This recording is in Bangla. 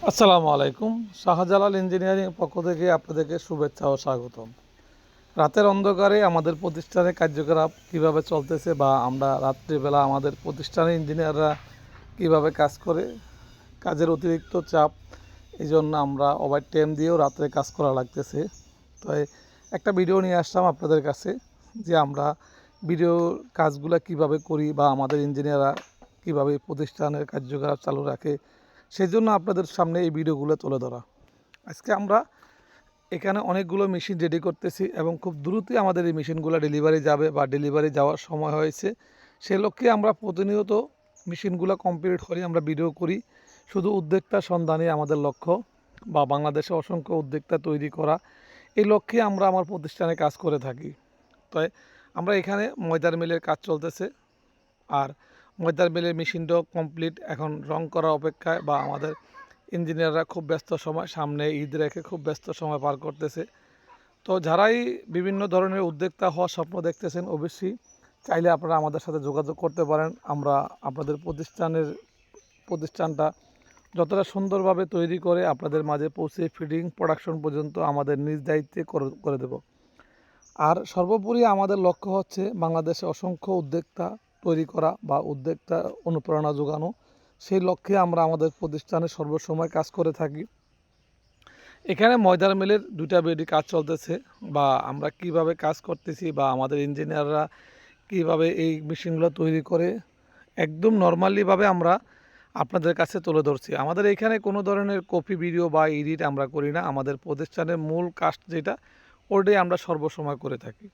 আসসালামু আলাইকুম। শাহজালাল ইঞ্জিনিয়ারিং পক্ষ থেকে আপনাদেরকে শুভেচ্ছা ও স্বাগতম। রাতের অন্ধকারে আমাদের প্রতিষ্ঠানের কার্যকলাপ কীভাবে চলতেছে বা আমরা রাত্রিবেলা আমাদের প্রতিষ্ঠানের ইঞ্জিনিয়াররা কীভাবে কাজ করে, কাজের অতিরিক্ত চাপ, এই জন্য আমরা ওভার টাইম দিয়েও রাত্রে কাজ করা লাগতেছে। তো একটা ভিডিও নিয়ে আসলাম আপনাদের কাছে যে আমরা ভিডিও কাজগুলো কীভাবে করি বা আমাদের ইঞ্জিনিয়াররা কীভাবে প্রতিষ্ঠানের কার্যকলাপ চালু রাখে, সেই জন্য আপনাদের সামনে এই ভিডিওগুলো তুলে ধরা। আজকে আমরা এখানে অনেকগুলো মেশিন রেডি করতেছি এবং খুব দ্রুতই আমাদের এই মেশিনগুলো ডেলিভারি যাবে বা ডেলিভারি যাওয়ার সময় হয়েছে। সে লক্ষ্যে আমরা প্রতিনিয়ত মেশিনগুলো কমপ্লিট করি, আমরা ভিডিও করি। শুধু উদ্যোক্তা সন্ধানে আমাদের লক্ষ্য, বা বাংলাদেশে অসংখ্য উদ্যোক্তা তৈরি করা, এই লক্ষ্যে আমরা আমার প্রতিষ্ঠানে কাজ করে থাকি। তাই আমরা এখানে ময়দার মিলের কাজ চলতেছে, আর ময়দার মিলের মেশিনটাও কমপ্লিট, এখন রং করা অপেক্ষায়, বা আমাদের ইঞ্জিনিয়াররা খুব ব্যস্ত সময়, সামনে ঈদ রেখে খুব ব্যস্ত সময় পার করতেছে। তো যারাই বিভিন্ন ধরনের উদ্যোক্তা হওয়ার স্বপ্ন দেখতেছেন, অবশ্যই চাইলে আপনারা আমাদের সাথে যোগাযোগ করতে পারেন। আমরা আপনাদের প্রতিষ্ঠানটা যতটা সুন্দরভাবে তৈরি করে আপনাদের মাঝে পৌঁছে ফিটিং প্রোডাকশন পর্যন্ত আমাদের নিজ দায়িত্বে করে দেব। আর সর্বোপরি আমাদের লক্ষ্য হচ্ছে বাংলাদেশে অসংখ্য উদ্যোক্তা তৈরি করা বা উদ্যোক্তা অনুপ্রেরণা যোগানো। সেই লক্ষ্যে আমরা আমাদের প্রতিষ্ঠানে সর্বসময় কাজ করে থাকি। এখানে ময়দার মিলের দুইটা বেডি কাজ চলতেছে, বা আমরা কিভাবে কাজ করতেছি বা আমাদের ইঞ্জিনিয়াররা কিভাবে এই মেশিনগুলো তৈরি করে একদম নর্মালিভাবে আমরা আপনাদের কাছে তুলে ধরছি। আমাদের এখানে কোনো ধরনের কপি ভিডিও বা এডিট আমরা করি না। আমাদের প্রতিষ্ঠানের মূল কাজ যেটা, ওটাই আমরা সর্বসময় করে থাকি।